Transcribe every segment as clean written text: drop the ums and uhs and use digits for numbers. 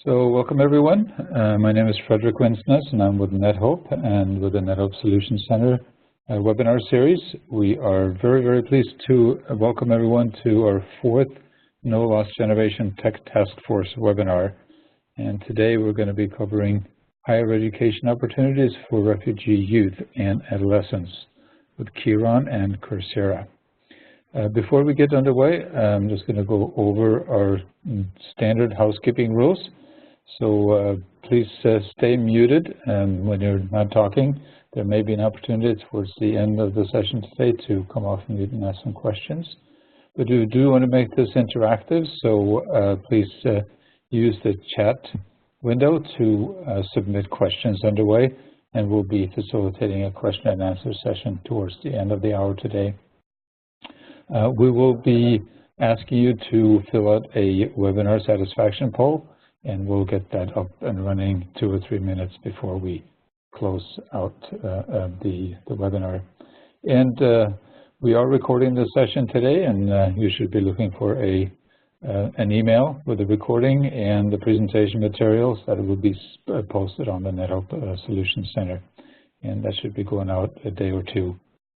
So welcome everyone. My name is Frederick Winsness and I'm with NetHope and with the NetHope Solutions Center webinar series. We are very pleased to welcome everyone to our fourth No Lost Generation Tech Task Force webinar. And today we're going to be covering higher education opportunities for refugee youth and adolescents with Kiron and Coursera. Before we get underway, I'm just going to go over our standard housekeeping rules. So please stay muted when you're not talking. There may be an opportunity towards the end of the session today to come off mute and ask some questions. But we do want to make this interactive, so please use the chat window to submit questions underway, and we'll be facilitating a question and answer session towards the end of the hour today. We will be asking you to fill out a webinar satisfaction poll, and we'll get that up and running 2 or 3 minutes before we close out the webinar. And we are recording the session today, and you should be looking for an email with the recording and the presentation materials that will be posted on the NetHope Solutions Center. And that should be going out a day or two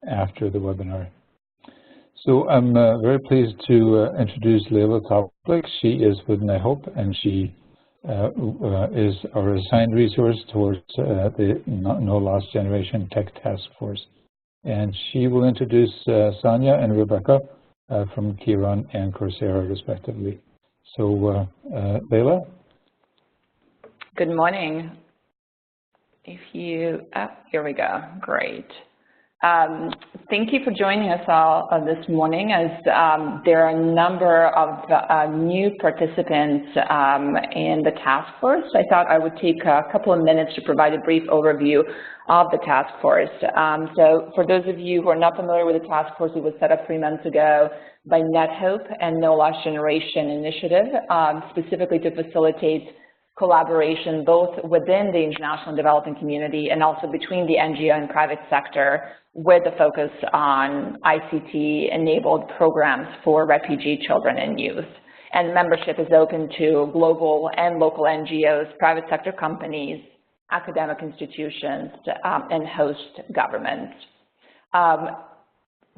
after the webinar. So I'm very pleased to introduce Leila Toplik. She is with NetHope, and she is our assigned resource towards the No Lost Generation Tech Task Force. And she will introduce Sonia and Rebecca from Kiron and Coursera, respectively. So, Leila? Good morning. Here we go. Great. Thank you for joining us all this morning, as there are a number of new participants in the task force. I thought I would take a couple of minutes to provide a brief overview of the task force. So for those of you who are not familiar with the task force, it was set up 3 months ago by NetHope and No Lost Generation Initiative, specifically to facilitate collaboration both within the international development community and also between the NGO and private sector, with a focus on ICT-enabled programs for refugee children and youth. And membership is open to global and local NGOs, private sector companies, academic institutions, and host governments.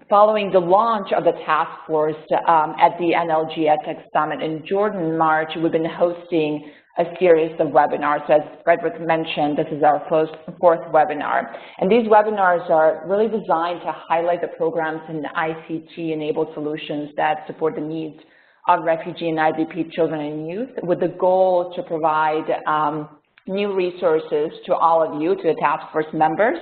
Following the launch of the task force at the NLG EdTech Summit in Jordan in March, we've been hosting a series of webinars. As Frederick mentioned, this is our fourth webinar. And these webinars are really designed to highlight the programs and ICT-enabled solutions that support the needs of refugee and IDP children and youth, with the goal to provide new resources to all of you, to the task force members,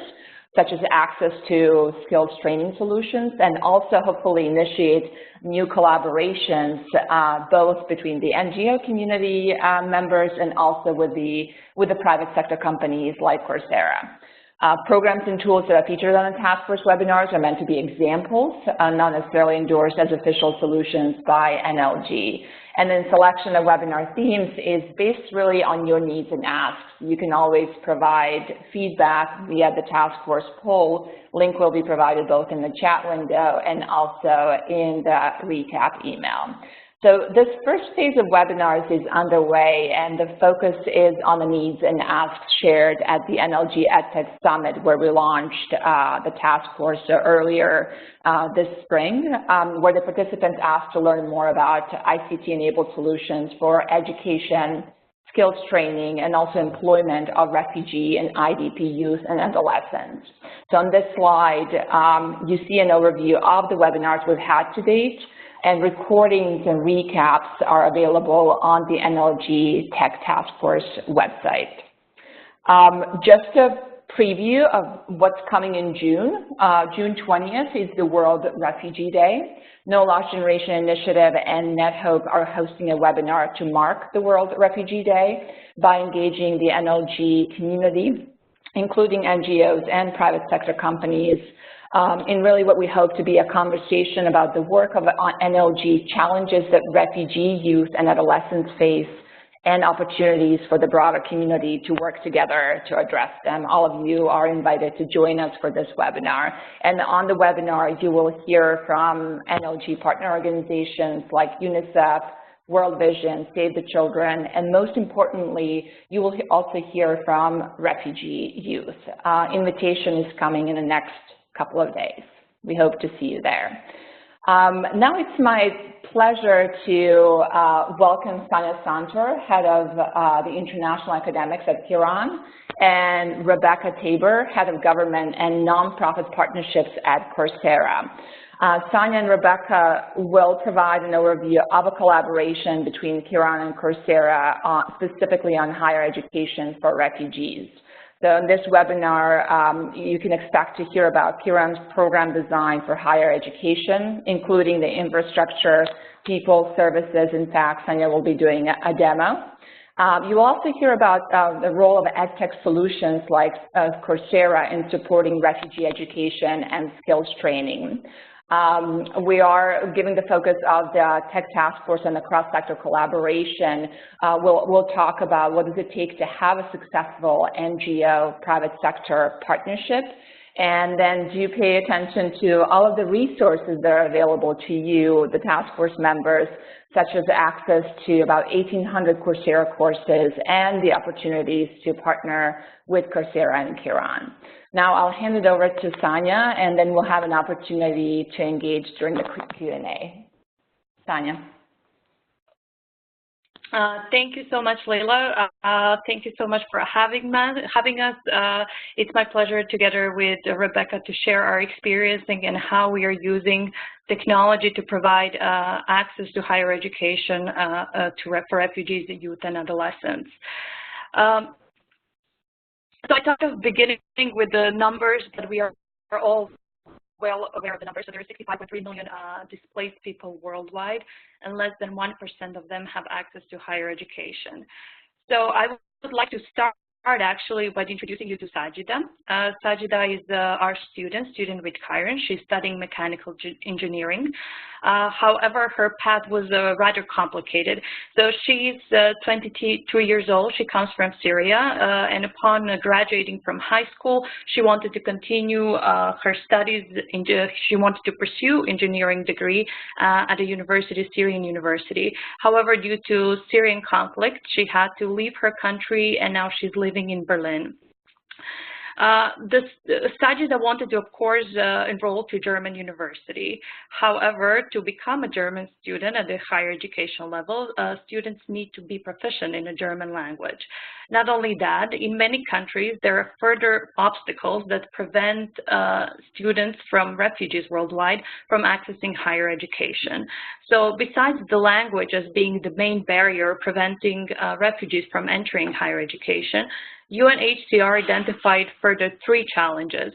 such as access to skills training solutions, and also hopefully initiate new collaborations, both between the NGO community members and also with the private sector companies like Coursera. Programs and tools that are featured on the task force webinars are meant to be examples, not necessarily endorsed as official solutions by NLG. And then selection of webinar themes is based really on your needs and asks. You can always provide feedback via the task force poll. Link will be provided both in the chat window and also in the recap email. So this first phase of webinars is underway, and the focus is on the needs and asks shared at the NLG EdTech Summit, where we launched the task force earlier this spring, where the participants asked to learn more about ICT-enabled solutions for education, skills training, and also employment of refugee and IDP youth and adolescents. So on this slide, you see an overview of the webinars we've had to date, and recordings and recaps are available on the NLG Tech Task Force website. Just a preview of what's coming in June. June 20th is the World Refugee Day. No Lost Generation Initiative and NetHope are hosting a webinar to mark the World Refugee Day by engaging the NLG community, including NGOs and private sector companies, in really what we hope to be a conversation about the work of NLG, challenges that refugee youth and adolescents face, and opportunities for the broader community to work together to address them. All of you are invited to join us for this webinar. And on the webinar, you will hear from NLG partner organizations like UNICEF, World Vision, Save the Children, and most importantly, you will also hear from refugee youth. Invitation is coming in the next couple of days. We hope to see you there. Now it's my pleasure to welcome Sanya Santor, Head of the International Academics at Kiron, and Rebecca Tabor, Head of Government and Nonprofit Partnerships at Coursera. Sanya and Rebecca will provide an overview of a collaboration between Kiron and Coursera, specifically on higher education for refugees. So in this webinar, you can expect to hear about Kiron's program design for higher education, including the infrastructure, people, services. In fact, Sanya will be doing a demo. You will also hear about the role of EdTech solutions like Coursera in supporting refugee education and skills training. We are giving the focus of the Tech Task Force and the cross-sector collaboration. We'll talk about what does it take to have a successful NGO private sector partnership, and then do pay attention to all of the resources that are available to you, the task force members, such as access to about 1,800 Coursera courses and the opportunities to partner with Coursera and Kiron. Now I'll hand it over to Sanya, and then we'll have an opportunity to engage during the quick Q&A. Sanya. Thank you so much, Leila. Thank you so much for having us. It's my pleasure, together with Rebecca, to share our experiencing and how we are using technology to provide access to higher education for refugees, youth, and adolescents. So I thought of beginning with the numbers that we are all well aware of the numbers. So there are 65.3 million displaced people worldwide, and less than 1% of them have access to higher education. So I would like to start actually by introducing you to Sajida. Sajida is our student with Kiron. She's studying mechanical engineering. However, her path was rather complicated. So she's 22 years old. She comes from Syria, and upon graduating from high school, she wanted to continue her studies. She wanted to pursue engineering degree at a university, Syrian university. However, due to Syrian conflict, she had to leave her country, and now she's living in Berlin. Sajida wanted to, of course, enroll to German university. However, to become a German student at the higher education level, students need to be proficient in the German language. Not only that, in many countries, there are further obstacles that prevent students from refugees worldwide from accessing higher education. So besides the language as being the main barrier preventing refugees from entering higher education, UNHCR identified further 3 challenges.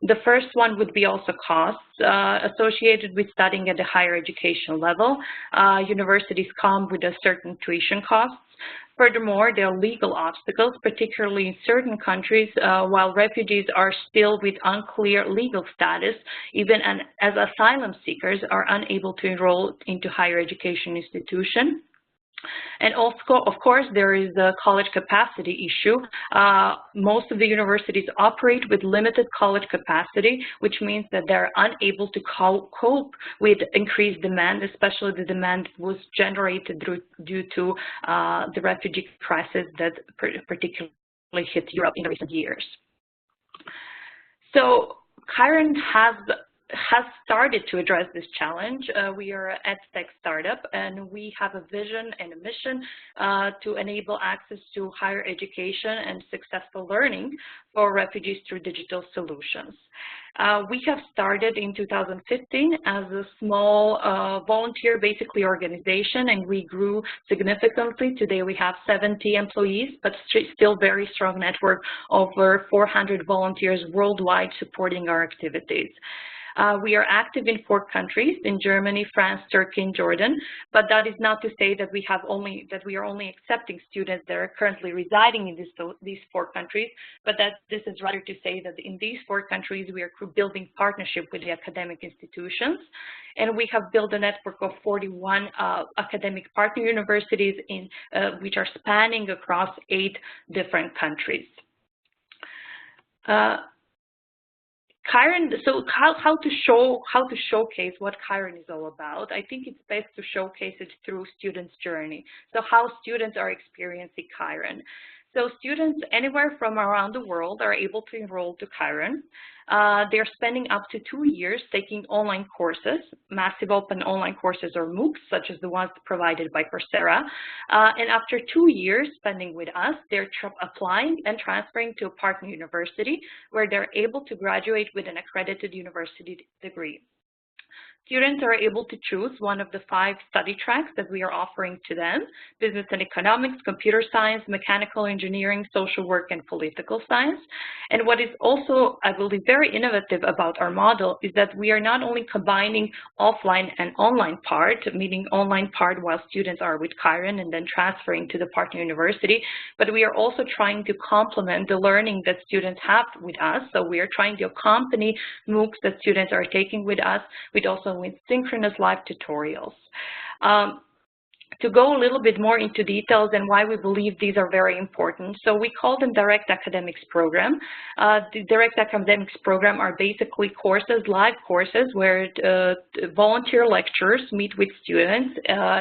The first one would be also costs associated with studying at the higher education level. Universities come with a certain tuition costs. Furthermore, there are legal obstacles, particularly in certain countries, while refugees are still with unclear legal status, even as asylum seekers are unable to enroll into higher education institutions. And also, of course, there is the college capacity issue. Most of the universities operate with limited college capacity, which means that they're unable to cope with increased demand, especially the demand that was generated due to the refugee crisis that particularly hit Europe in recent years. So Kiron has started to address this challenge. We are an EdTech startup, and we have a vision and a mission to enable access to higher education and successful learning for refugees through digital solutions. We have started in 2015 as a small volunteer, basically, organization, and we grew significantly. Today we have 70 employees, but still very strong network, over 400 volunteers worldwide supporting our activities. We are active in 4 countries, in Germany, France, Turkey, and Jordan, but that is not to say that we are only accepting students that are currently residing in these 4 countries, but that this is rather to say that in these 4 countries we are building partnership with the academic institutions, and we have built a network of 41 academic partner universities which are spanning across 8 different countries. Kiron, so how to showcase what Kiron is all about. I think it's best to showcase it through students' journey. So how students are experiencing Kiron. So students anywhere from around the world are able to enroll to Kiron. They're spending up to 2 years taking online courses, massive open online courses or MOOCs, such as the ones provided by Coursera. And after 2 years spending with us, they're applying and transferring to a partner university where they're able to graduate with an accredited university degree. Students are able to choose one of the 5 study tracks that we are offering to them: business and economics, computer science, mechanical engineering, social work, and political science. And what is also, I believe, very innovative about our model is that we are not only combining offline and online part, meaning online part while students are with Kiron and then transferring to the partner university, but we are also trying to complement the learning that students have with us. So we are trying to accompany MOOCs that students are taking with us with also with synchronous live tutorials. To go a little bit more into details and why we believe these are very important. So we call them direct academics program. The direct academics program are basically courses, live courses, where volunteer lecturers meet with students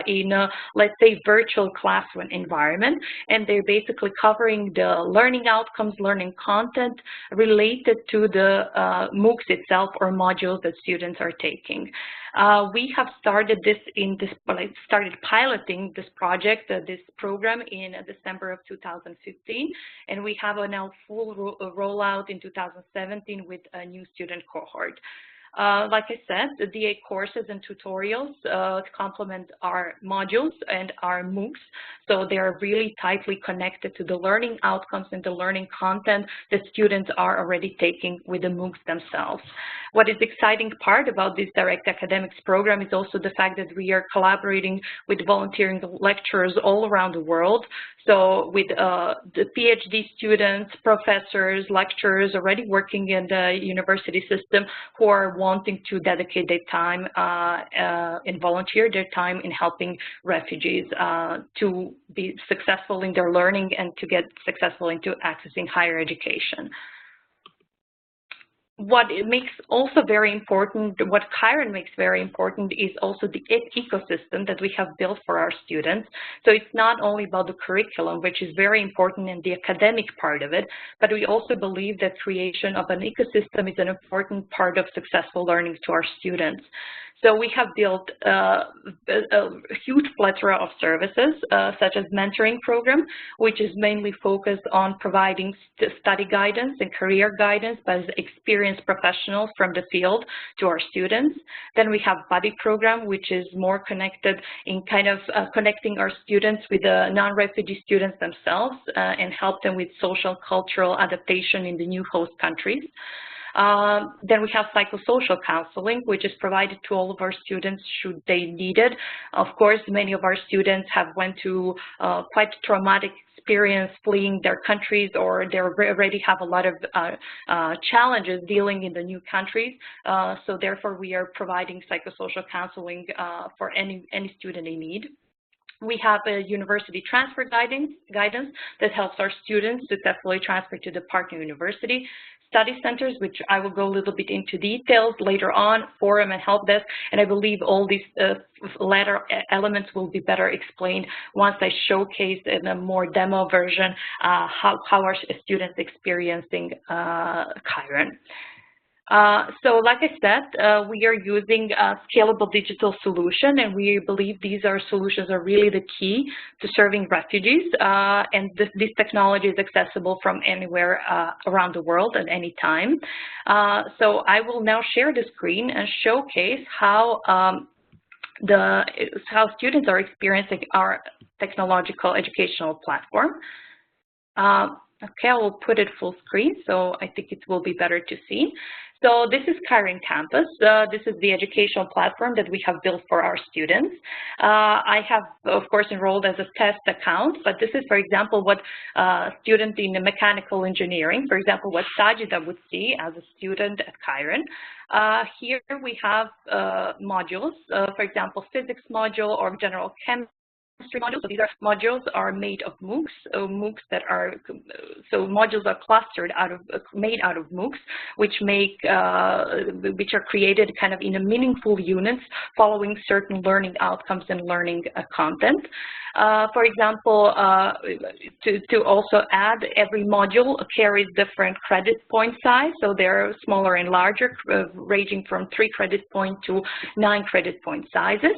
in a, let's say, virtual classroom environment, and they're basically covering the learning outcomes, learning content related to the MOOCs itself or modules that students are taking. We have started started piloting this project, this program in December of 2015, and we have a now full rollout in 2017 with a new student cohort. Like I said, the DA courses and tutorials complement our modules and our MOOCs, so they are really tightly connected to the learning outcomes and the learning content that students are already taking with the MOOCs themselves. What is the exciting part about this direct academics program is also the fact that we are collaborating with volunteering lecturers all around the world. So with the PhD students, professors, lecturers already working in the university system who are wanting to dedicate their time and volunteer their time in helping refugees to be successful in their learning and to get successful into accessing higher education. What it makes also very important, what Kiron makes very important, is also the ecosystem that we have built for our students. So it's not only about the curriculum, which is very important in the academic part of it, but we also believe that creation of an ecosystem is an important part of successful learning to our students. So we have built a huge plethora of services, such as mentoring program, which is mainly focused on providing study guidance and career guidance by experienced professionals from the field to our students. Then we have buddy program, which is more connected in kind of connecting our students with the non-refugee students themselves and help them with social cultural adaptation in the new host countries. Then we have psychosocial counseling, which is provided to all of our students should they need it. Of course, many of our students have went to quite traumatic experience fleeing their countries, or they already have a lot of challenges dealing in the new countries. So therefore, we are providing psychosocial counseling for any student in need. We have a university transfer guidance that helps our students successfully transfer to the partner university. Study centers, which I will go a little bit into details later on, forum and help desk, and I believe all these latter elements will be better explained once I showcase in a more demo version how our students experiencing Kiron. So like I said, we are using a scalable digital solution, and we believe these solutions are really the key to serving refugees, and this technology is accessible from anywhere around the world at any time. So I will now share the screen and showcase how students are experiencing our technological educational platform. Okay, I will put it full screen, so I think it will be better to see. So this is Kiron Campus. This is the educational platform that we have built for our students. I have, of course, enrolled as a test account, but this is, for example, what a student in mechanical engineering, for example, what Sajida would see as a student at Kiron. Here we have modules, for example, physics module or general chemistry chemistry modules. So these are modules are made of MOOCs. MOOCs that are modules are clustered made out of MOOCs, which are created kind of in a meaningful units following certain learning outcomes and learning content. For example, to also add, every module carries different credit point size, so they're smaller and larger, ranging from 3 credit point to 9 credit point sizes.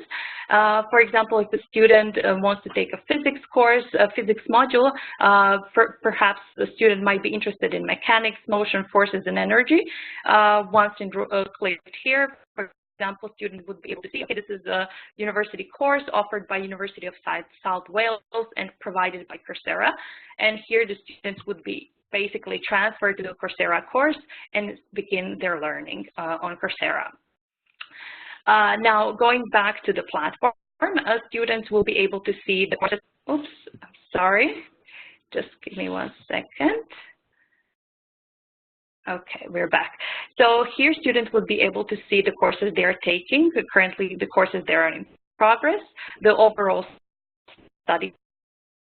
For example, if a student wants to take a physics course, a physics module, perhaps the student might be interested in mechanics, motion, forces, and energy. Once clicked here, for example, student would be able to see, okay, this is a university course offered by University of South Wales and provided by Coursera. And here the students would be basically transferred to the Coursera course and begin their learning on Coursera. Now, going back to the platform, students will be able to see the courses. Oops, sorry. Just give me 1 second. Okay, we're back. So here students would be able to see the courses they're taking, currently the courses that are in progress, the overall study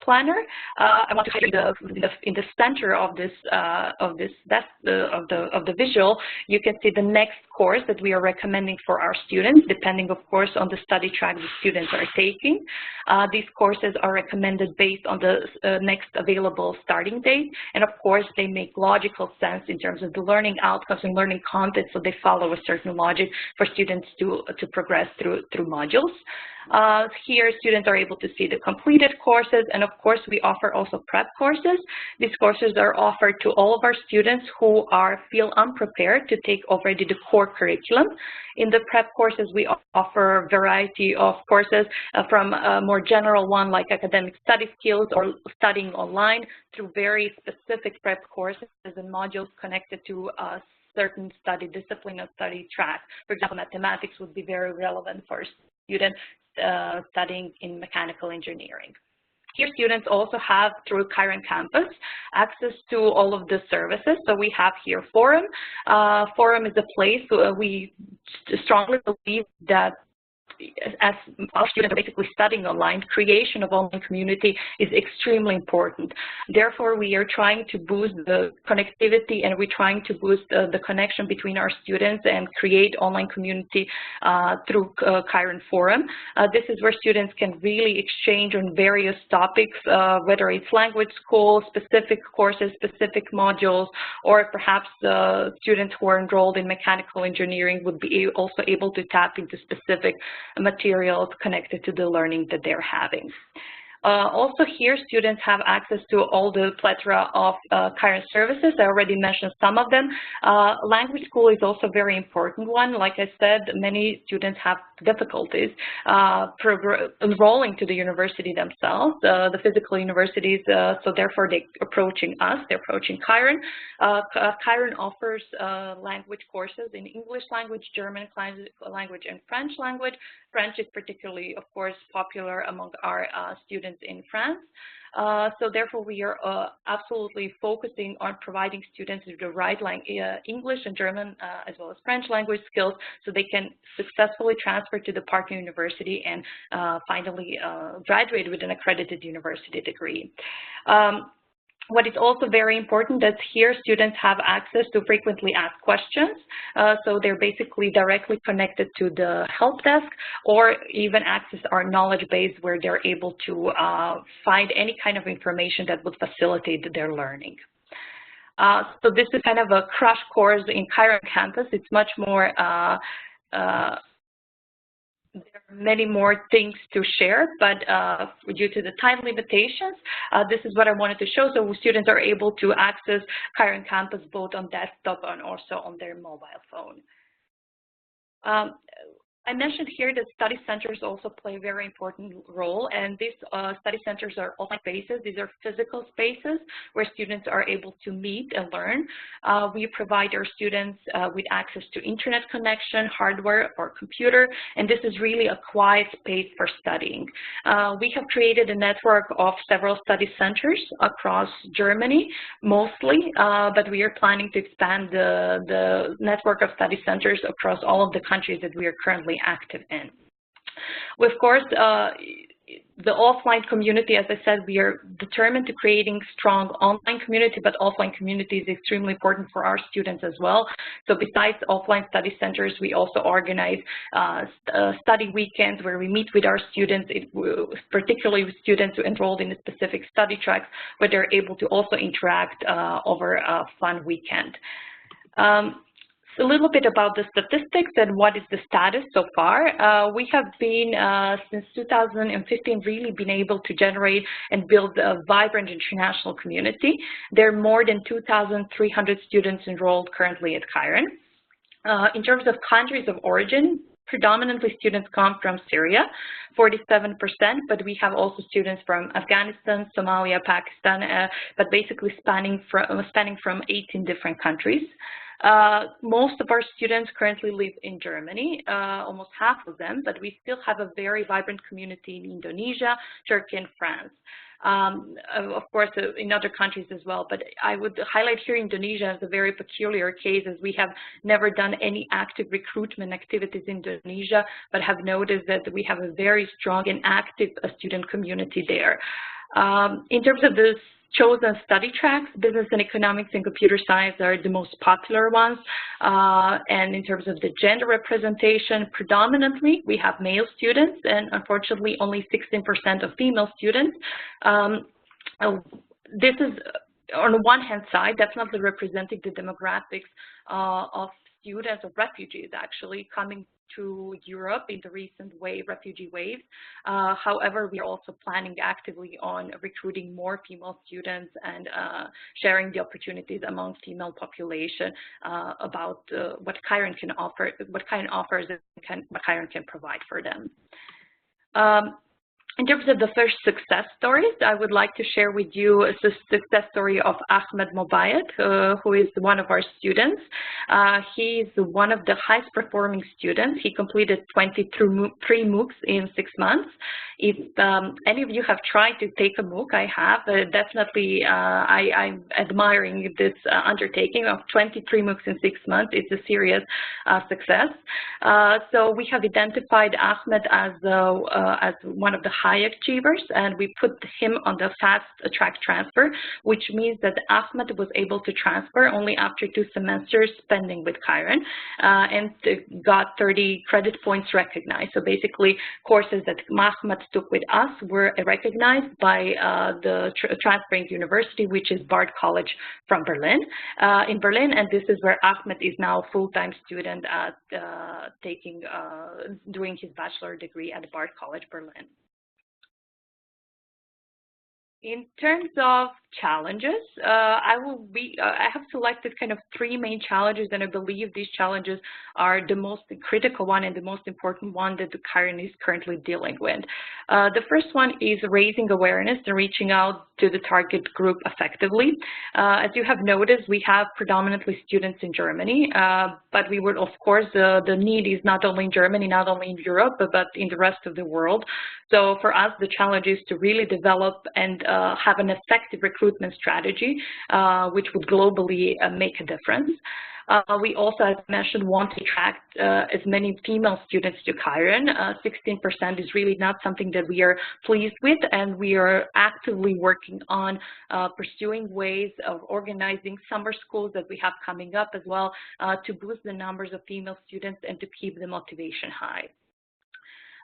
planner. I want to show you in the center of the visual, you can see the next course that we are recommending for our students, depending, of course, on the study track the students are taking. These courses are recommended based on the next available starting date, and of course, they make logical sense in terms of the learning outcomes and learning content, so they follow a certain logic for students to progress through modules. Here, students are able to see the completed courses, and of course, we offer also prep courses. These courses are offered to all of our students who feel unprepared to take already the core curriculum. In the prep courses, we offer a variety of courses from a more general one like academic study skills or studying online through very specific prep courses and modules connected to certain study discipline or study track. For example, mathematics would be very relevant for students studying in mechanical engineering. Here, students also have, through Kiron Campus, access to all of the services. So we have here Forum. Forum is a place we strongly believe that as our students are basically studying online, creation of online community is extremely important. Therefore, we are trying to boost the connectivity and we're trying to boost the connection between our students and create online community through Kiron Forum. This is where students can really exchange on various topics, whether it's language school, specific courses, specific modules, or perhaps students who are enrolled in mechanical engineering would be also able to tap into specific materials connected to the learning that they're having. Also here, students have access to all the plethora of Kiron services. I already mentioned some of them. Language school is also a very important one. Like I said, many students have difficulties enrolling to the university themselves, the physical universities, so therefore they're approaching us, they're approaching Kiron. Kiron offers language courses in English language, German language, and French language. French is particularly, of course, popular among our students in France. So therefore, we are absolutely focusing on providing students with the right English and German as well as French language skills so they can successfully transfer to the partner university and finally graduate with an accredited university degree. What is also very important is here students have access to frequently asked questions. So they're basically directly connected to the help desk or even access our knowledge base where they're able to find any kind of information that would facilitate their learning. So this is kind of a crash course in Kiron Campus. It's much more there are many more things to share, but due to the time limitations, this is what I wanted to show. So students are able to access Kiron Campus both on desktop and also on their mobile phone. I mentioned here that study centers also play a very important role, and these study centers are online spaces. These are physical spaces where students are able to meet and learn. We provide our students with access to internet connection, hardware, or computer, and this is really a quiet space for studying. We have created a network of several study centers across Germany, mostly, but we are planning to expand the network of study centers across all of the countries that we are currently active in. Of course, the offline community, as I said, we are determined to creating strong online community, but offline community is extremely important for our students as well. So besides offline study centers, we also organize study weekends where we meet with our students, particularly with students who enrolled in a specific study tracks, where they're able to also interact over a fun weekend. A little bit about the statistics and what is the status so far. We have been, since 2015, really been able to generate and build a vibrant international community. There are more than 2,300 students enrolled currently at Kiron. In terms of countries of origin, predominantly students come from Syria, 47%, but we have also students from Afghanistan, Somalia, Pakistan, but basically spanning from 18 different countries. Most of our students currently live in Germany, almost half of them, but we still have a very vibrant community in Indonesia, Turkey, and France. Of course, in other countries as well, but I would highlight here Indonesia as a very peculiar case, as we have never done any active recruitment activities in Indonesia, but have noticed that we have a very strong and active student community there. In terms of the chosen study tracks, business and economics and computer science are the most popular ones. And in terms of the gender representation, predominantly we have male students, and unfortunately only 16% of female students. This is, on the one hand side, definitely representing the demographics of students, of refugees actually coming to Europe in the recent refugee waves. However, we are also planning actively on recruiting more female students and sharing the opportunities among female population about what Kiron can offer, what Kiron offers, and what Kiron can provide for them. In terms of the first success stories, I would like to share with you a success story of Ahmed Mobayed, who is one of our students. He's one of the highest performing students. He completed 23 MOOCs in 6 months. If any of you have tried to take a MOOC, I have, definitely I'm admiring this undertaking of 23 MOOCs in 6 months. It's a serious success. So we have identified Ahmed as one of the high achievers, and we put him on the fast track transfer, which means that Ahmed was able to transfer only after 2 semesters spending with Kiron, and got 30 credit points recognized. So basically, courses that Ahmed took with us were recognized by the transferring university, which is Bard College from Berlin, in Berlin, and this is where Ahmed is now a full-time student at doing his bachelor degree at Bard College, Berlin. In terms of challenges, I have selected kind of 3 main challenges, and I believe these challenges are the most critical one and the most important one that the Kiron is currently dealing with. The first one is raising awareness and reaching out to the target group effectively. As you have noticed, we have predominantly students in Germany, but we would, of course, the need is not only in Germany, not only in Europe, but in the rest of the world. So for us, the challenge is to really develop and have an effective recruitment strategy, which would globally make a difference. We also, as mentioned, want to attract as many female students to Kiron. 16% is really not something that we are pleased with, and we are actively working on pursuing ways of organizing summer schools that we have coming up as well to boost the numbers of female students and to keep the motivation high.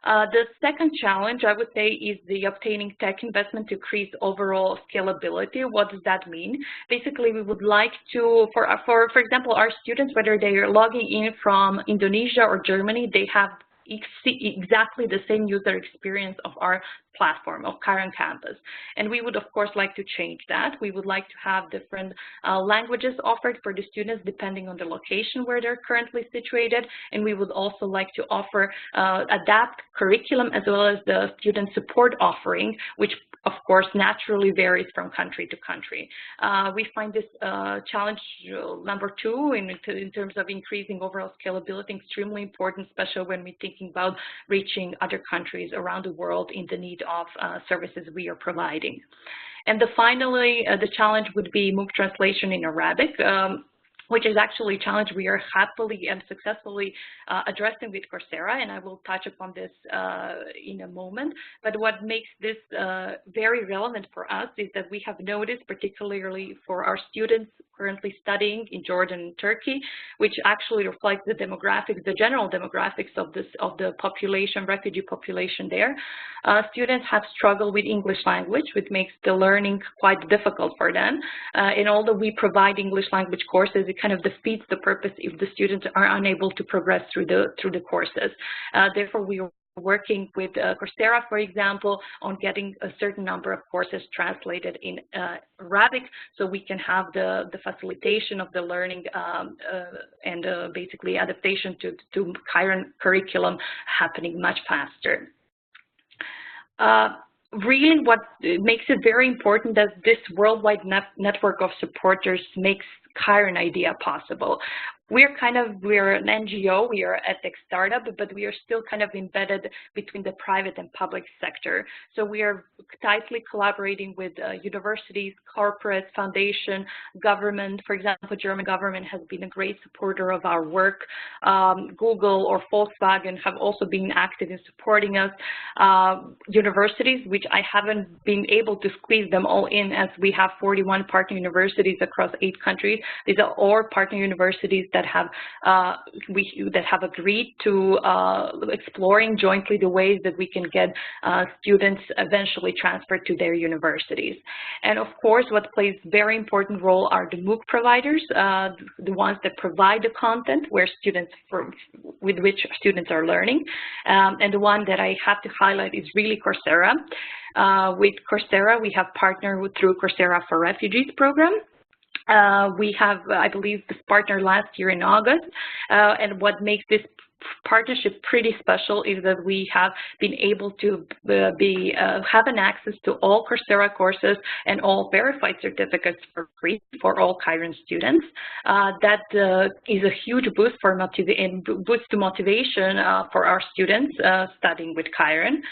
The second challenge, I would say, is the obtaining tech investment to increase overall scalability. What does that mean? Basically, we would like to, for example, our students, whether they are logging in from Indonesia or Germany, they have exactly the same user experience of our platform, of Kiron Campus. And we would, of course, like to change that. We would like to have different languages offered for the students depending on the location where they're currently situated. And we would also like to offer adapt curriculum as well as the student support offering, which of course naturally varies from country to country. We find this challenge number 2 in terms of increasing overall scalability extremely important, especially when we're thinking about reaching other countries around the world in the need of services we are providing. And finally, the challenge would be MOOC translation in Arabic. which is actually a challenge we are happily and successfully addressing with Coursera, and I will touch upon this in a moment. But what makes this very relevant for us is that we have noticed, particularly for our students currently studying in Jordan and Turkey, which actually reflects the demographics, the general demographics of the population, refugee population there. Students have struggled with English language, which makes the learning quite difficult for them. And although we provide English language courses, it kind of defeats the purpose if the students are unable to progress through the courses. Therefore, we are working with Coursera, for example, on getting a certain number of courses translated in Arabic, so we can have the facilitation of the learning and basically adaptation to Kiron curriculum happening much faster. Really, what makes it very important that this worldwide network of supporters makes Kiron idea possible. We're an NGO, we are an edtech startup, but we are still kind of embedded between the private and public sector. So we are tightly collaborating with universities, corporate, foundation, government. For example, German government has been a great supporter of our work. Google or Volkswagen have also been active in supporting us. Universities, which I haven't been able to squeeze them all in, as we have 41 partner universities across 8 countries. These are all partner universities that have agreed to exploring jointly the ways that we can get students eventually transferred to their universities. And of course, what plays very important role are the Mooc providers, the ones that provide the content with which students are learning. And the one that I have to highlight is really Coursera. With Coursera, we have partnered through Coursera for Refugees program. We have, I believe, this partner last year in August, and what makes this partnership pretty special is that we have been able to have an access to all Coursera courses and all verified certificates for free for all Kiron students. That is a huge boost to motivation for our students studying with Kiron.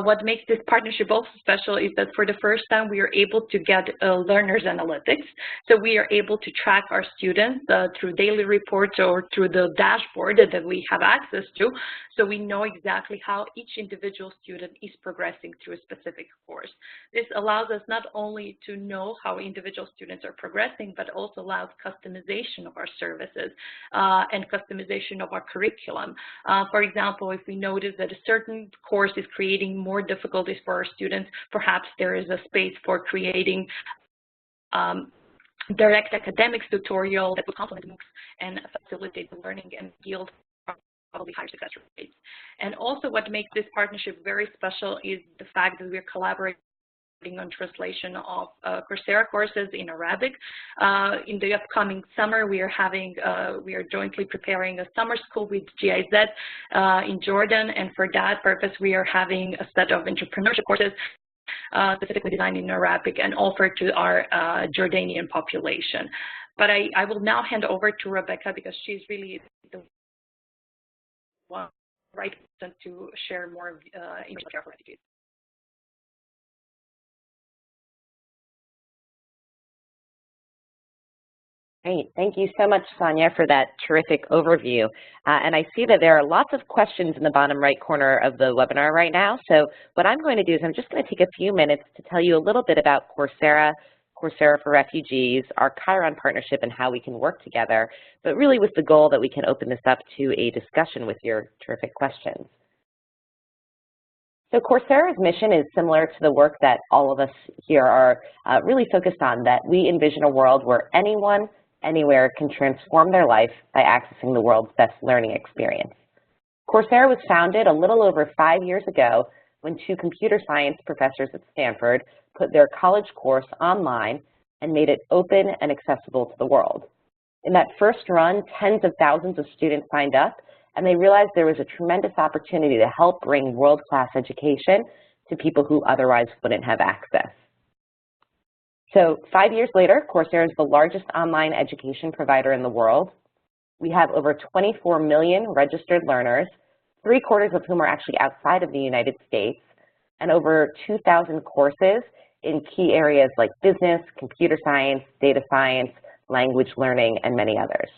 What makes this partnership also special is that for the first time we are able to get learners analytics. So we are able to track our students through daily reports or through the dashboard that we have access to, so we know exactly how each individual student is progressing through a specific course. This allows us not only to know how individual students are progressing, but also allows customization of our services and customization of our curriculum. For example, if we notice that a certain course is creating more difficulties for our students, perhaps there is a space for creating direct academics tutorial that will complement MOOCs and facilitate the learning and yield probably higher success rates. And also what makes this partnership very special is the fact that we're collaborating on translation of Coursera courses in Arabic. In the upcoming summer, we are jointly preparing a summer school with GIZ in Jordan, and for that purpose, we are having a set of entrepreneurship courses specifically designed in Arabic and offered to our Jordanian population. But I will now hand over to Rebecca because she's really the one right person to share more information about refugees. Great. Thank you so much, Sonia, for that terrific overview. And I see that there are lots of questions in the bottom right corner of the webinar right now. So what I'm going to do is I'm just going to take a few minutes to tell you a little bit about Coursera, Coursera for Refugees, our Kiron partnership, and how we can work together, but really with the goal that we can open this up to a discussion with your terrific questions. So Coursera's mission is similar to the work that all of us here are really focused on, that we envision a world where anyone, anywhere can transform their life by accessing the world's best learning experience. Coursera was founded a little over 5 years ago when 2 computer science professors at Stanford put their college course online and made it open and accessible to the world. In that first run, tens of thousands of students signed up, and they realized there was a tremendous opportunity to help bring world-class education to people who otherwise wouldn't have access. So 5 years later, Coursera is the largest online education provider in the world. We have over 24 million registered learners, 3/4 of whom are actually outside of the United States, and over 2,000 courses in key areas like business, computer science, data science, language learning, and many others.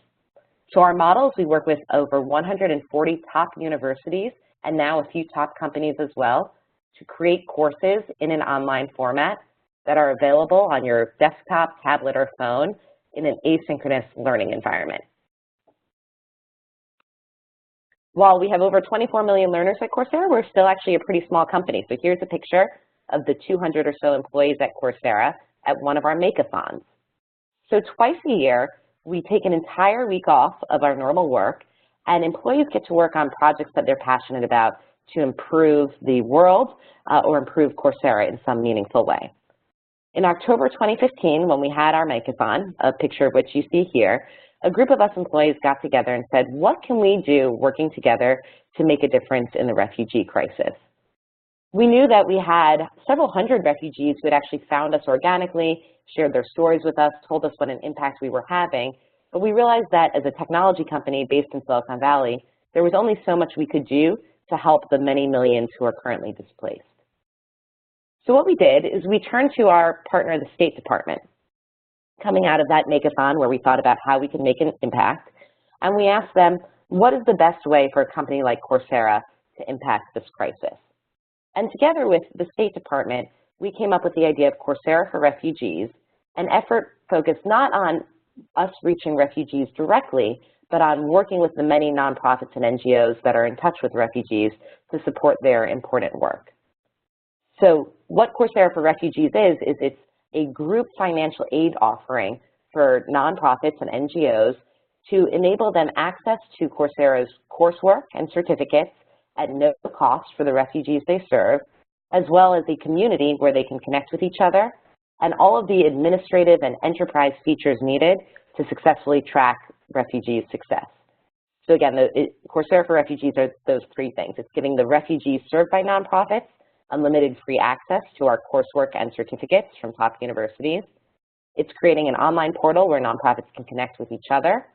So our models, we work with over 140 top universities and now a few top companies as well to create courses in an online format that are available on your desktop, tablet, or phone in an asynchronous learning environment. While we have over 24 million learners at Coursera, we're still actually a pretty small company. So here's a picture of the 200 or so employees at Coursera at one of our Makeathons. So twice a year, we take an entire week off of our normal work, and employees get to work on projects that they're passionate about to improve the world or improve Coursera in some meaningful way. In October 2015, when we had our Makeathon, a picture of which you see here, a group of us employees got together and said, what can we do working together to make a difference in the refugee crisis? We knew that we had several hundred refugees who had actually found us organically, shared their stories with us, told us what an impact we were having, but we realized that as a technology company based in Silicon Valley, there was only so much we could do to help the many millions who are currently displaced. So what we did is we turned to our partner, the State Department, coming out of that Makeathon where we thought about how we could make an impact, and we asked them, what is the best way for a company like Coursera to impact this crisis? And together with the State Department, we came up with the idea of Coursera for Refugees, an effort focused not on us reaching refugees directly, but on working with the many nonprofits and NGOs that are in touch with refugees to support their important work. So what Coursera for Refugees is it's a group financial aid offering for nonprofits and NGOs to enable them access to Coursera's coursework and certificates at no cost for the refugees they serve, as well as a community where they can connect with each other, and all of the administrative and enterprise features needed to successfully track refugees' success. So again, Coursera for Refugees are those three things. It's giving the refugees served by nonprofits unlimited free access to our coursework and certificates from top universities. It's creating an online portal where nonprofits can connect with each other.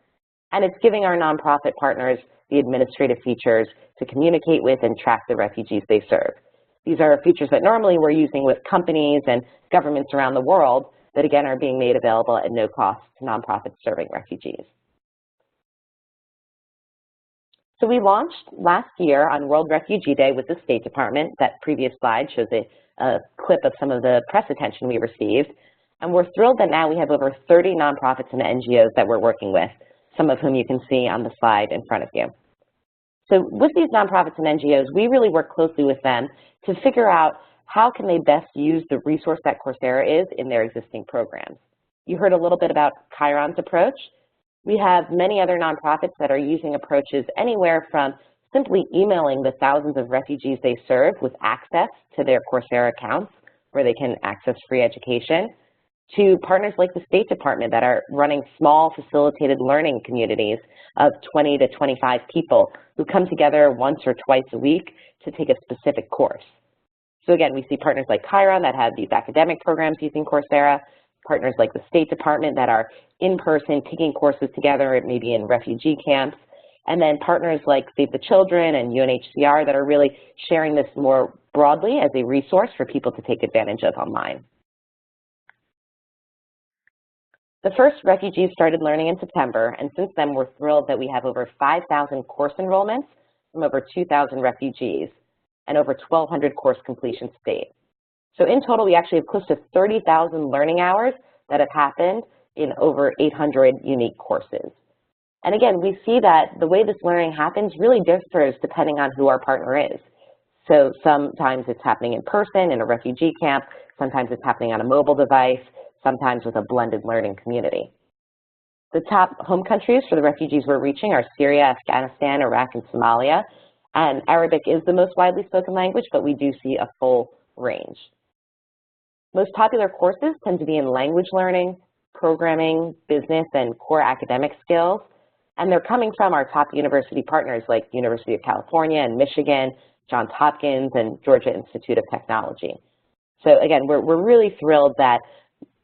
And it's giving our nonprofit partners the administrative features to communicate with and track the refugees they serve. These are features that normally we're using with companies and governments around the world that, again, are being made available at no cost to nonprofits serving refugees. So we launched last year on World Refugee Day with the State Department. That previous slide shows a clip of some of the press attention we received. And we're thrilled that now we have over 30 nonprofits and NGOs that we're working with, some of whom you can see on the slide in front of you. So with these nonprofits and NGOs, we really work closely with them to figure out how can they best use the resource that Coursera is in their existing programs. You heard a little bit about Kiron's approach. We have many other nonprofits that are using approaches anywhere from simply emailing the thousands of refugees they serve with access to their Coursera accounts where they can access free education, to partners like the State Department that are running small facilitated learning communities of 20 to 25 people who come together once or twice a week to take a specific course. So again, we see partners like Kiron that have these academic programs using Coursera, partners like the State Department that are in person taking courses together, maybe in refugee camps, and then partners like Save the Children and UNHCR that are really sharing this more broadly as a resource for people to take advantage of online. The first refugees started learning in September, and since then we're thrilled that we have over 5,000 course enrollments from over 2,000 refugees and over 1,200 course completions to date. So in total, we actually have close to 30,000 learning hours that have happened in over 800 unique courses. And again, we see that the way this learning happens really differs depending on who our partner is. So sometimes it's happening in person in a refugee camp, sometimes it's happening on a mobile device, sometimes with a blended learning community. The top home countries for the refugees we're reaching are Syria, Afghanistan, Iraq, and Somalia. And Arabic is the most widely spoken language, but we do see a full range. Most popular courses tend to be in language learning, programming, business, and core academic skills. And they're coming from our top university partners like University of California and Michigan, Johns Hopkins, and Georgia Institute of Technology. So again, we're really thrilled that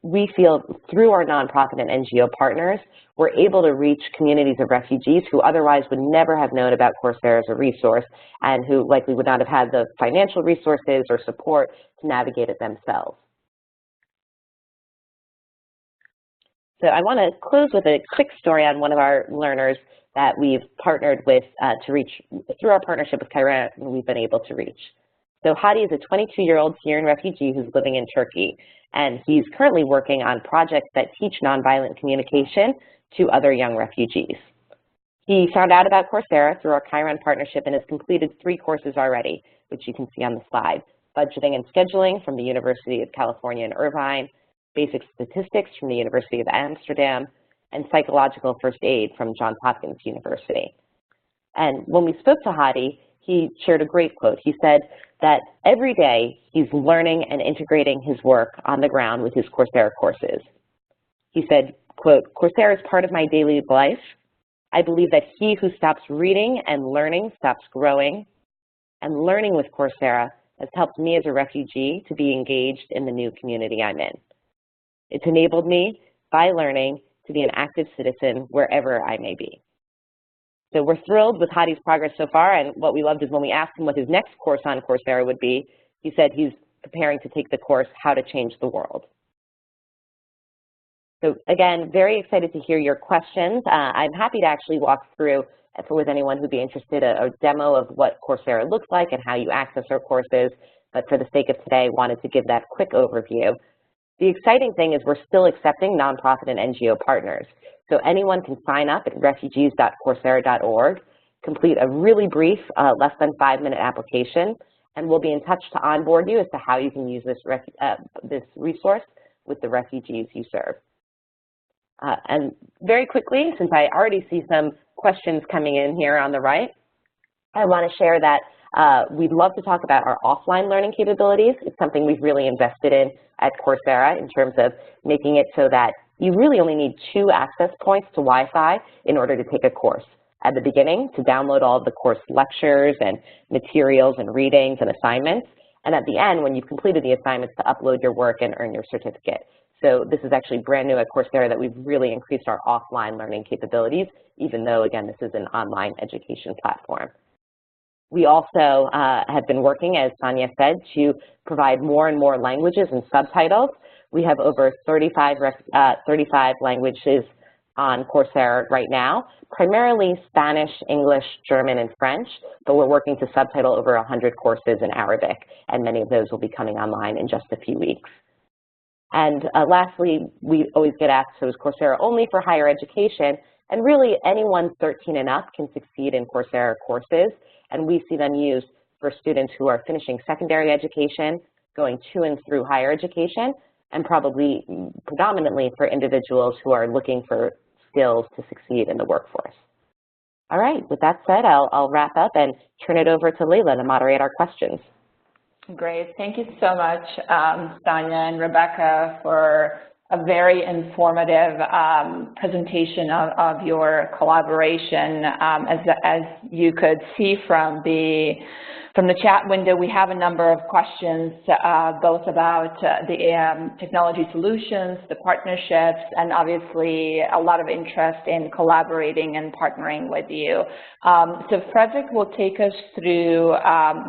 we feel through our nonprofit and NGO partners, we're able to reach communities of refugees who otherwise would never have known about Coursera as a resource and who likely would not have had the financial resources or support to navigate it themselves. So I want to close with a quick story on one of our learners that we've partnered with to reach, through our partnership with Kiron, we've been able to reach. So Hadi is a 22-year-old Syrian refugee who's living in Turkey, and he's currently working on projects that teach nonviolent communication to other young refugees. He found out about Coursera through our Kiron partnership and has completed 3 courses already, which you can see on the slide. Budgeting and Scheduling from the University of California in Irvine, Basic Statistics from the University of Amsterdam, and Psychological First Aid from Johns Hopkins University. And when we spoke to Hadi, he shared a great quote. He said that every day he's learning and integrating his work on the ground with his Coursera courses. He said, quote, "Coursera is part of my daily life. I believe that he who stops reading and learning stops growing, and learning with Coursera has helped me as a refugee to be engaged in the new community I'm in. It's enabled me, by learning, to be an active citizen wherever I may be." So we're thrilled with Hadi's progress so far, and what we loved is when we asked him what his next course on Coursera would be, he said he's preparing to take the course, How to Change the World. So again, very excited to hear your questions. I'm happy to actually walk through, with anyone who'd be interested, a demo of what Coursera looks like and how you access our courses, but for the sake of today, wanted to give that quick overview. The exciting thing is we're still accepting nonprofit and NGO partners. So anyone can sign up at refugees.coursera.org, complete a really brief, less than 5-minute application, and we'll be in touch to onboard you as to how you can use this resource with the refugees you serve. And very quickly, since I already see some questions coming in here on the right, I want to share that we'd love to talk about our offline learning capabilities. It's something we've really invested in at Coursera in terms of making it so that you really only need 2 access points to Wi-Fi in order to take a course. At the beginning, to download all of the course lectures and materials and readings and assignments, and at the end, when you've completed the assignments, to upload your work and earn your certificate. So this is actually brand new at Coursera, that we've really increased our offline learning capabilities, even though, again, this is an online education platform. We also have been working, as Sonia said, to provide more and more languages and subtitles. We have over 35 languages on Coursera right now, primarily Spanish, English, German, and French, but we're working to subtitle over 100 courses in Arabic, and many of those will be coming online in just a few weeks. And lastly, we always get asked, so is Coursera only for higher education? And really, anyone 13 and up can succeed in Coursera courses, and we see them used for students who are finishing secondary education, going to and through higher education, and probably predominantly for individuals who are looking for skills to succeed in the workforce. All right, with that said, I'll wrap up and turn it over to Leila to moderate our questions. Great. Thank you so much, Sonia and Rebecca, for a very informative presentation of your collaboration. As you could see from the chat window, we have a number of questions, both about the technology solutions, the partnerships, and obviously a lot of interest in collaborating and partnering with you. So Frederick will take us through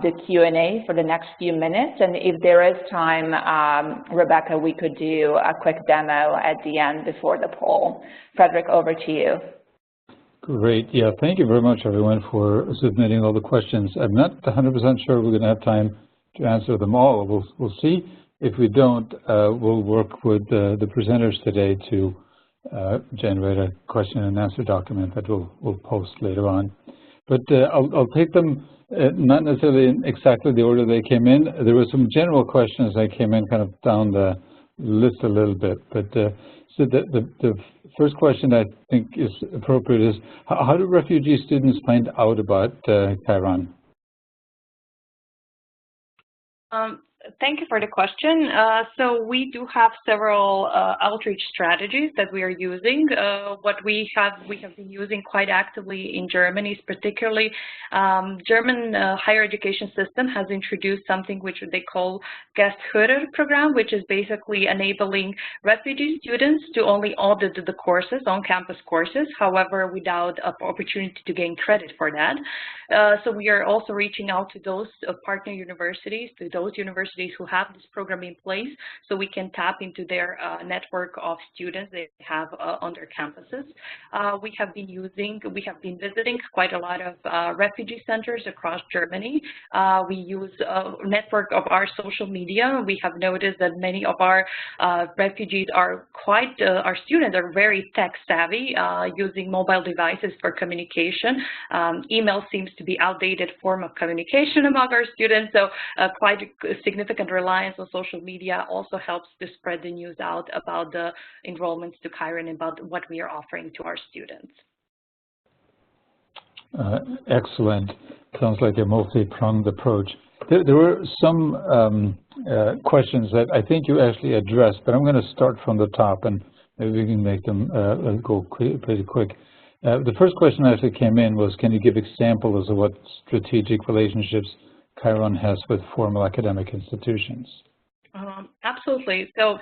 the Q&A for the next few minutes, and if there is time, Rebecca, we could do a quick demo at the end before the poll. Frederick, over to you. Great. Yeah, thank you very much, everyone, for submitting all the questions. I'm not 100% sure we're going to have time to answer them all. We'll see. If we don't, we'll work with the presenters today to generate a question and answer document that we'll post later on. But I'll take them not necessarily in exactly the order they came in. There were some general questions that came in kind of down the list a little bit. But so the first question I think is appropriate is, how do refugee students find out about Kiron? Thank you for the question. So we do have several outreach strategies that we are using. What we have been using quite actively in Germany is particularly German higher education system has introduced something which they call Gasthörer program, which is basically enabling refugee students to only audit the courses, on-campus courses, however, without an opportunity to gain credit for that. So we are also reaching out to those partner universities, to those universities universities who have this program in place, so we can tap into their network of students they have on their campuses. We have been visiting quite a lot of refugee centers across Germany. We use a network of our social media. We have noticed that many of our refugees are our students are very tech savvy, using mobile devices for communication. Email seems to be outdated form of communication among our students, so quite a significant reliance on social media also helps to spread the news out about the enrollments to Kiron and about what we are offering to our students. Excellent. Sounds like a multi-pronged approach. There were some questions that I think you actually addressed, but I'm going to start from the top and maybe we can make them go pretty quick. The first question that actually came in was, can you give examples of what strategic relationships Kiron has with formal academic institutions? Absolutely. So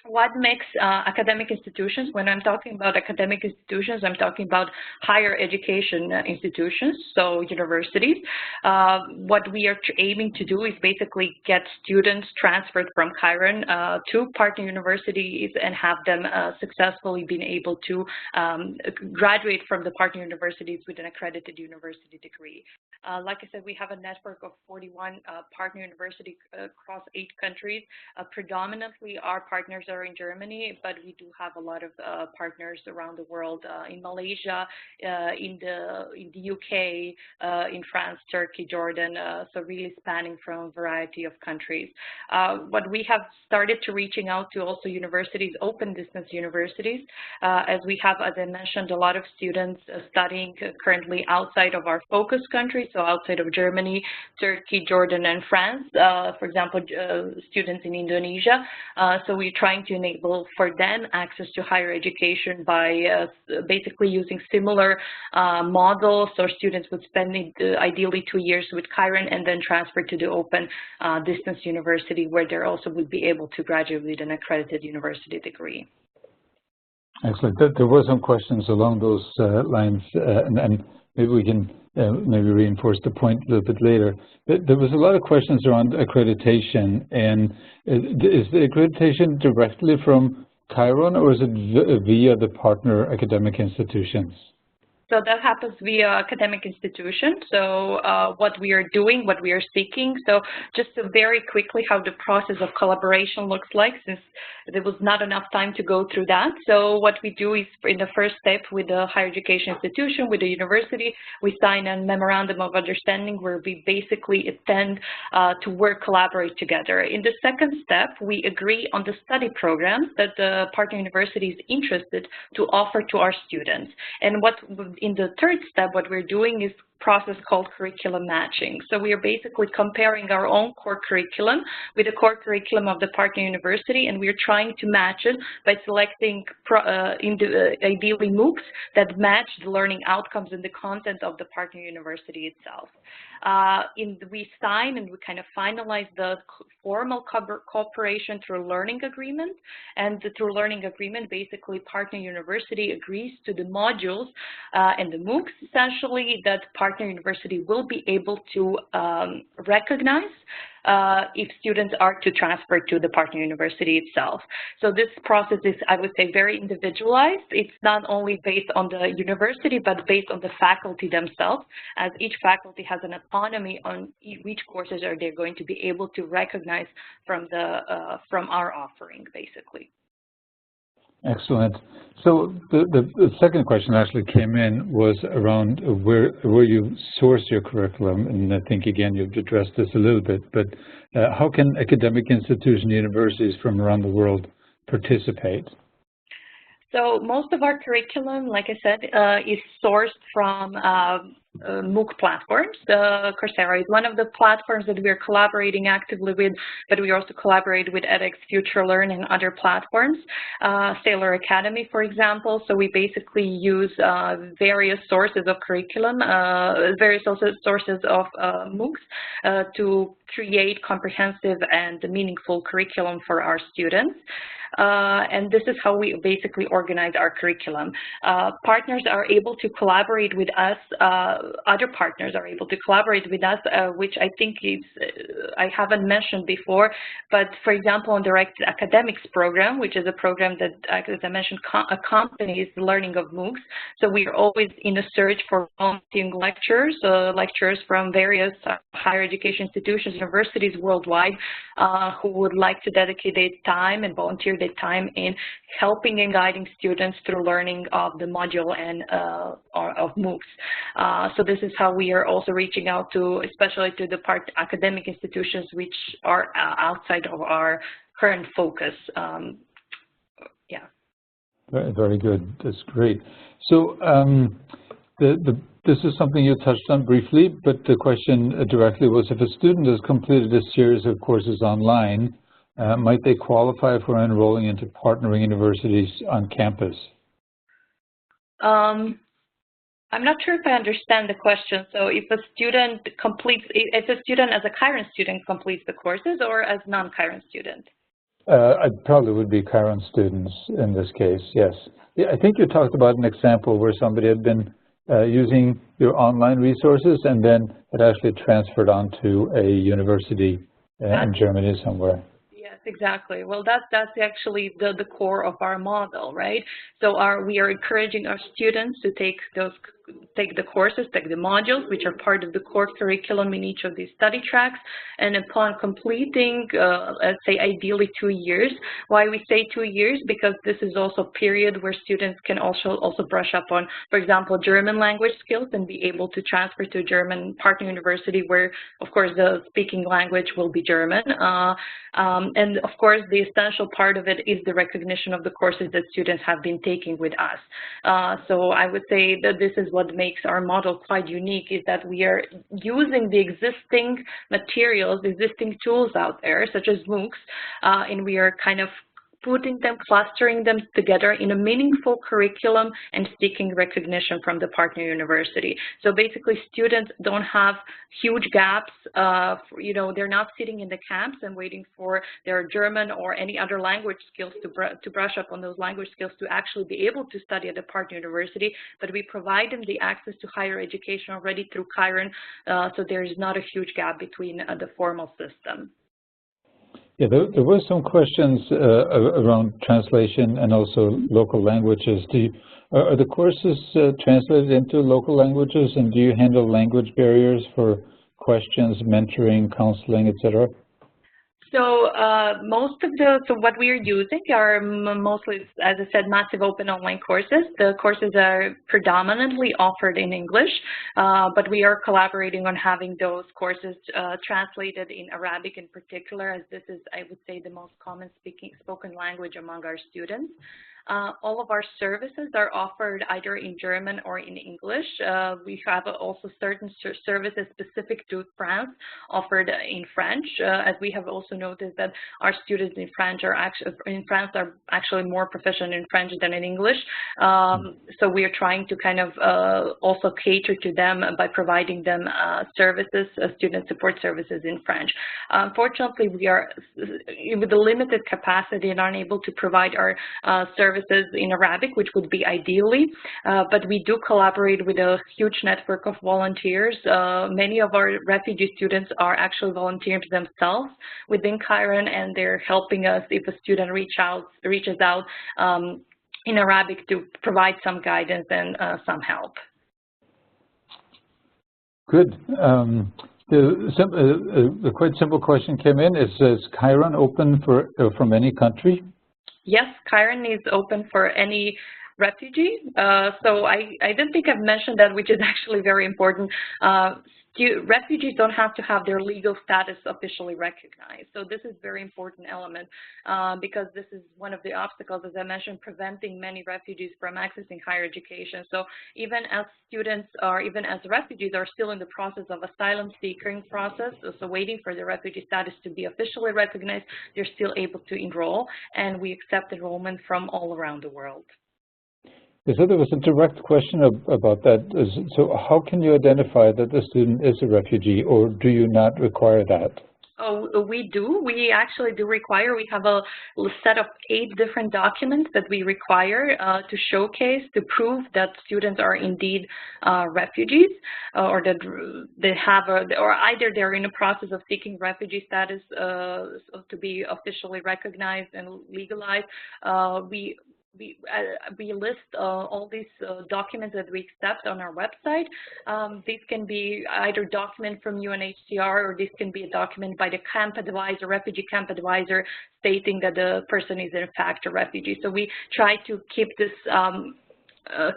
what makes academic institutions, when I'm talking about academic institutions, I'm talking about higher education institutions, so universities. What we are aiming to do is basically get students transferred from Kiron to partner universities and have them successfully been able to graduate from the partner universities with an accredited university degree. Like I said, we have a network of 41 partner universities across 8 countries. Predominantly, our partners are in Germany, but we do have a lot of partners around the world, in Malaysia, in the UK, in France, Turkey, Jordan, so really spanning from a variety of countries. What we have started to reaching out to also universities, open distance universities, as we have, as I mentioned, a lot of students studying currently outside of our focus countries, so outside of Germany, Turkey, Jordan, and France, for example, students in Indonesia. So we're trying to enable for them access to higher education by basically using similar models, so students would spend ideally 2 years with Kiron and then transfer to the open distance university, where they also would be able to graduate with an accredited university degree. Excellent. There were some questions along those lines, and maybe we can maybe reinforce the point a little bit later. There was a lot of questions around accreditation, and is the accreditation directly from Kiron, or is it via the partner academic institutions? So that happens via academic institution. So what we are doing, what we are seeking. So just to very quickly how the process of collaboration looks like, since there was not enough time to go through that. So what we do is, in the first step with the higher education institution, with the university, we sign a memorandum of understanding where we basically intend to collaborate together. In the second step, we agree on the study programs that the partner university is interested to offer to our students. And what in the third step, what we're doing is process called curriculum matching. So we are basically comparing our own core curriculum with the core curriculum of the partner university, and we are trying to match it by selecting ideally Moocs that match the learning outcomes and the content of the partner university itself. We sign and we kind of finalize the formal cooperation through learning agreement, and through learning agreement, basically partner university agrees to the modules and the Moocs essentially that partner university will be able to recognize if students are to transfer to the partner university itself. So this process is, I would say, very individualized. It's not only based on the university, but based on the faculty themselves, as each faculty has an autonomy on which courses are they going to be able to recognize from our offering, basically. Excellent. So the second question actually came in was around where you source your curriculum, and I think again you've addressed this a little bit, but how can academic institutions, universities from around the world participate? So most of our curriculum, like I said, is sourced from Mooc platforms. Coursera is one of the platforms that we are collaborating actively with, but we also collaborate with edX, FutureLearn, and other platforms. Sailor Academy, for example. So we basically use various sources of curriculum, various sources of Moocs to create comprehensive and meaningful curriculum for our students. and this is how we basically organize our curriculum. Partners are able to collaborate with us, other partners are able to collaborate with us, which I think is, I haven't mentioned before, but for example, on Directed Academics program, which is a program that, as I mentioned, accompanies the learning of MOOCs. So we are always in a search for volunteering lecturers from various higher education institutions, universities worldwide, who would like to dedicate their time and volunteer their time in helping and guiding students through learning of the module and of MOOCs. So this is how we are also reaching out to, especially to the academic institutions which are outside of our current focus. Yeah. Very, very good. That's great. So this is something you touched on briefly, but the question directly was, if a student has completed a series of courses online, might they qualify for enrolling into partnering universities on campus? I'm not sure if I understand the question. So if a student as a Kiron student completes the courses, or as non-Kiron student? I probably would be Kiron students in this case, yes. Yeah, I think you talked about an example where somebody had been using your online resources and then it actually transferred onto a university in Germany somewhere. Yes, exactly. Well, that's actually the core of our model, right? So we are encouraging our students to take the courses, take the modules, which are part of the core curriculum in each of these study tracks, and upon completing, let's say ideally 2 years. Why we say 2 years? Because this is also a period where students can also brush up on, for example, German language skills and be able to transfer to a German partner university where, of course, the speaking language will be German. And of course, the essential part of it is the recognition of the courses that students have been taking with us. So I would say that this is what makes our model quite unique, is that we are using the existing materials, existing tools out there, such as MOOCs, and we are kind of putting them, clustering them together in a meaningful curriculum and seeking recognition from the partner university. So basically, students don't have huge gaps. They're not sitting in the camps and waiting for their German or any other language skills to brush up on those language skills to actually be able to study at the partner university, but we provide them the access to higher education already through Kiron, so there is not a huge gap between the formal system. Yeah, there were some questions around translation and also local languages. Are the courses translated into local languages, and do you handle language barriers for questions, mentoring, counseling, etc.? So what we are using are mostly, as I said, massive open online courses. The courses are predominantly offered in English, but we are collaborating on having those courses translated in Arabic in particular, as this is, I would say, the most common spoken language among our students. All of our services are offered either in German or in English. We have also certain services specific to France offered in French, as we have also noticed that our students in France are actually more proficient in French than in English. So we are trying to kind of also cater to them by providing them services, student support services in French. Unfortunately, we are with a limited capacity and aren't able to provide our services in Arabic, which would be ideally, but we do collaborate with a huge network of volunteers. Many of our refugee students are actually volunteers themselves within Kiron, and they're helping us if a student reaches out in Arabic to provide some guidance and some help. Good. The quite simple question came in. Is Kiron open from any country? Yes, Kiron is open for any refugee. So I don't think I've mentioned that, which is actually very important. Refugees don't have to have their legal status officially recognized. So this is a very important element because this is one of the obstacles, as I mentioned, preventing many refugees from accessing higher education. So even as students or even as refugees are still in the process of asylum seeking process, so waiting for the refugee status to be officially recognized, they're still able to enroll, and we accept enrollment from all around the world. So there was a direct question about that. So how can you identify that the student is a refugee, or do you not require that? Oh, we do. We actually do require. We have a set of 8 different documents that we require to showcase, to prove that students are indeed refugees, or that they have, or either they're in the process of seeking refugee status to be officially recognized and legalized. We list all these documents that we accept on our website. These can be either document from UNHCR, or this can be a document by the camp advisor, refugee camp advisor, stating that the person is in fact a refugee. So we try to keep this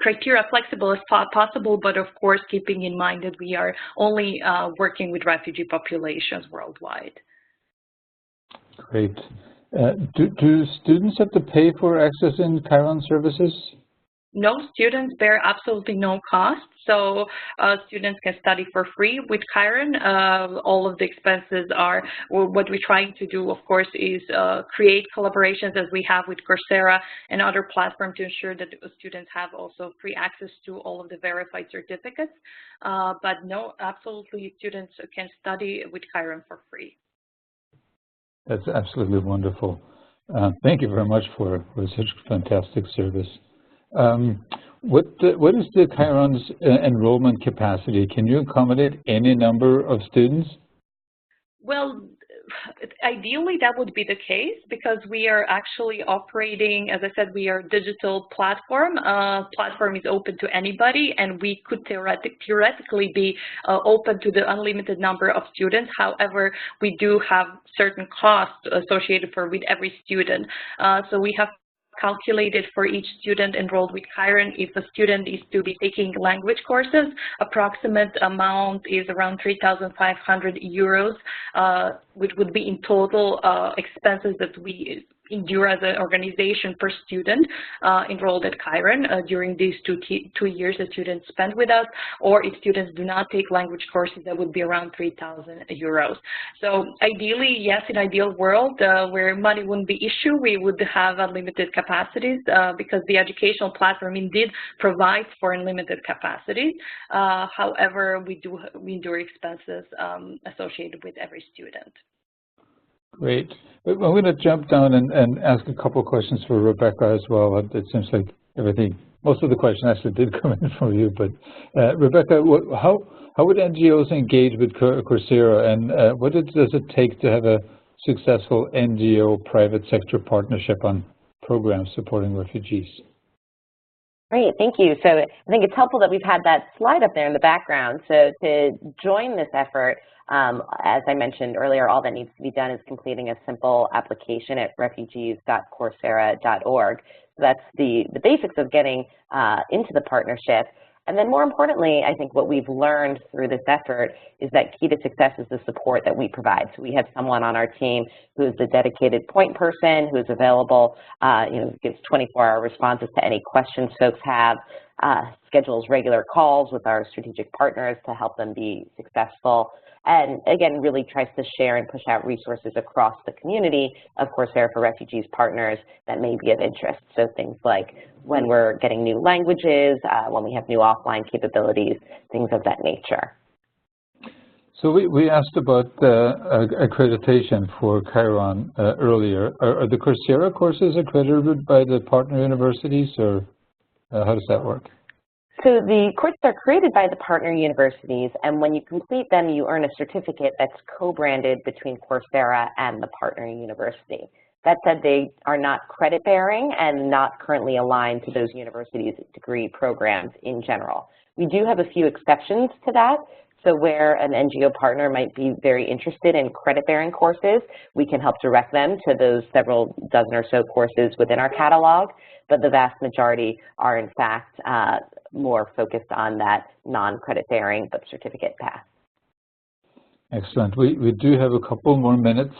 criteria flexible as possible, but of course keeping in mind that we are only working with refugee populations worldwide. Great. Do students have to pay for accessing Kiron services? No, students bear absolutely no cost. So students can study for free with Kiron. All of the expenses are, what we're trying to do, of course, is create collaborations as we have with Coursera and other platforms to ensure that students have also free access to all of the verified certificates. But no, absolutely, students can study with Kiron for free. That's absolutely wonderful. Thank you very much for such fantastic service. What is the Kiron's enrollment capacity? Can you accommodate any number of students? Well, ideally that would be the case, because we are actually operating, as I said, we are a digital platform. Platform is open to anybody, and we could theoretically be open to the unlimited number of students. However, we do have certain costs associated with every student. So we have calculated for each student enrolled with Kiron. If a student is to be taking language courses, approximate amount is around 3,500 euros, which would be in total expenses that we endure as an organization per student enrolled at Kiron during these two years that students spend with us. Or if students do not take language courses, that would be around 3,000 euros. So ideally, yes, in ideal world where money wouldn't be issue, we would have unlimited capacities because the educational platform indeed provides for unlimited capacities. However, we endure expenses associated with every student. Great. I'm going to jump down and ask a couple of questions for Rebecca as well. It seems like most of the questions actually did come in from you, but Rebecca, how would NGOs engage with Coursera, and what does it take to have a successful NGO private sector partnership on programs supporting refugees? Great, thank you. So I think it's helpful that we've had that slide up there in the background. So to join this effort, as I mentioned earlier, all that needs to be done is completing a simple application at refugees.coursera.org. So that's the basics of getting into the partnership. And then more importantly, I think what we've learned through this effort is that key to success is the support that we provide. So we have someone on our team who is a dedicated point person, who is available, gives 24-hour responses to any questions folks have, schedules regular calls with our strategic partners to help them be successful, and again, really tries to share and push out resources across the community of Coursera for Refugees partners that may be of interest. So things like when we're getting new languages, when we have new offline capabilities, things of that nature. So we asked about accreditation for Kiron earlier. Are the Coursera courses accredited by the partner universities, or how does that work? So the courses are created by the partner universities, and when you complete them, you earn a certificate that's co-branded between Coursera and the partner university. That said, they are not credit-bearing and not currently aligned to those universities' degree programs in general. We do have a few exceptions to that. So where an NGO partner might be very interested in credit-bearing courses, we can help direct them to those several dozen or so courses within our catalog, but the vast majority are in fact more focused on that non-credit-bearing but certificate path. Excellent. We do have a couple more minutes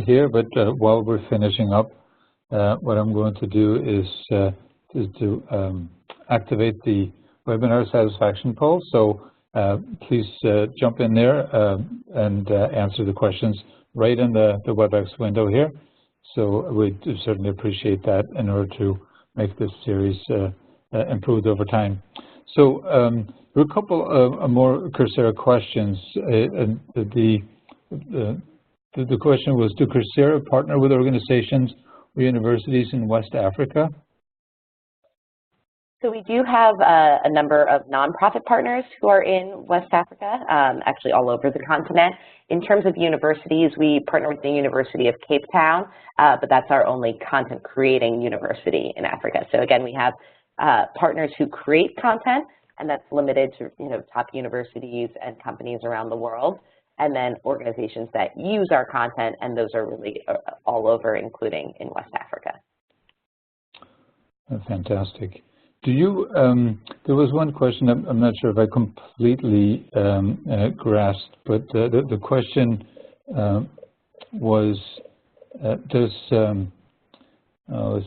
here, but while we're finishing up, what I'm going to do is to activate the webinar satisfaction poll. So please jump in there and answer the questions right in the WebEx window here. So we certainly appreciate that in order to make this series improved over time. So there are a couple of more Coursera questions. The The question was, do Coursera partner with organizations or universities in West Africa? So we do have a number of nonprofit partners who are in West Africa, actually all over the continent. In terms of universities, we partner with the University of Cape Town, but that's our only content creating university in Africa. So again, we have partners who create content, and that's limited to top universities and companies around the world, and then organizations that use our content, and those are really all over, including in West Africa. Fantastic. Do you, there was one question, I'm not sure if I completely grasped, but the question was, let's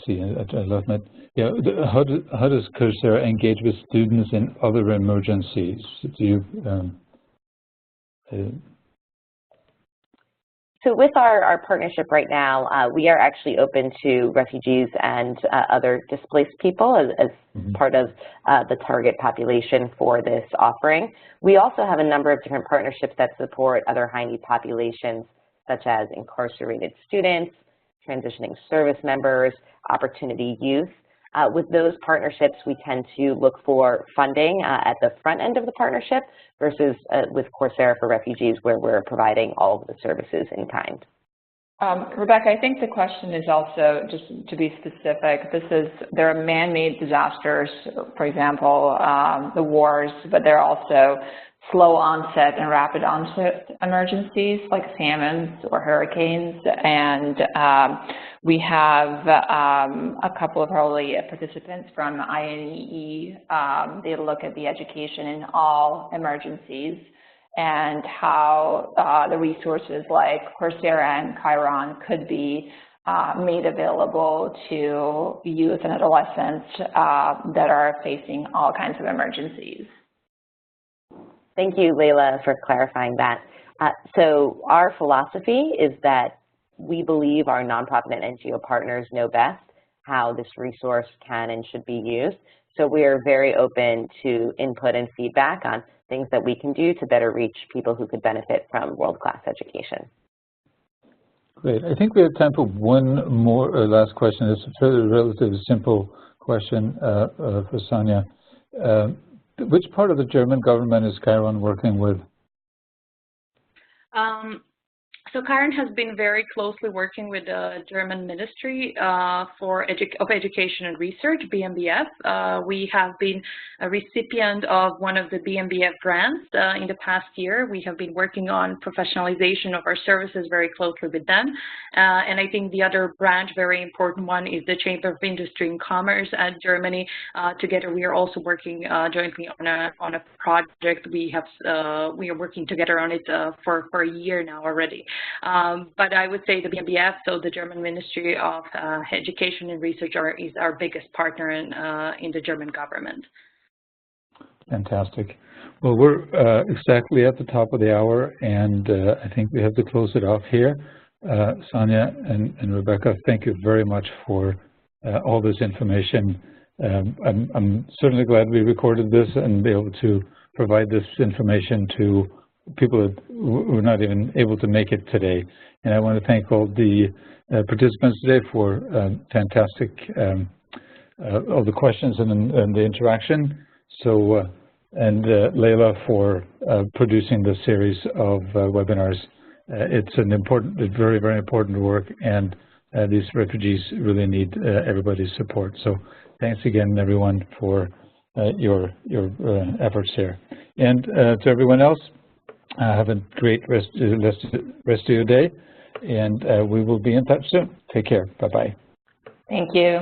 see, I lost my, yeah, how does Coursera engage with students in other emergencies? Do you, So with our partnership right now, we are actually open to refugees and other displaced people as part of the target population for this offering. We also have a number of different partnerships that support other high-need populations, such as incarcerated students, transitioning service members, opportunity youth. With those partnerships, we tend to look for funding at the front end of the partnership versus with Coursera for Refugees, where we're providing all of the services in kind. Rebecca, I think the question is also, just to be specific, there are man-made disasters, for example, the wars, but there are also slow onset and rapid onset emergencies like famines or hurricanes. And we have a couple of early participants from INEE. They look at the education in all emergencies and how the resources like Coursera and Kiron could be made available to youth and adolescents that are facing all kinds of emergencies. Thank you, Leila, for clarifying that. So our philosophy is that we believe our nonprofit and NGO partners know best how this resource can and should be used. So we are very open to input and feedback on things that we can do to better reach people who could benefit from world-class education. Great. I think we have time for one more last question. It's a fairly relatively simple question for Sonia. Which part of the German government is Kiron working with? So Kiron has been very closely working with the German Ministry of Education and Research, BMBF. We have been a recipient of one of the BMBF grants in the past year. We have been working on professionalization of our services very closely with them. And I think the other branch, very important one, is the Chamber of Industry and Commerce at Germany. Together, we are also working jointly on a project. We are working together on it for a year now already. But I would say the BMBF, so the German Ministry of Education and Research, is our biggest partner in the German government. Fantastic. Well, we're exactly at the top of the hour, and I think we have to close it off here. Sonia and Rebecca, thank you very much for all this information. I'm certainly glad we recorded this and be able to provide this information to people that were not even able to make it today. And I want to thank all the participants today for fantastic, all the questions and the interaction. So, and Leila for producing this series of webinars. It's an important, very, very important work, and these refugees really need everybody's support. So thanks again, everyone, for your efforts here. And to everyone else, have a great rest of your day, and we will be in touch soon. Take care. Bye-bye. Thank you.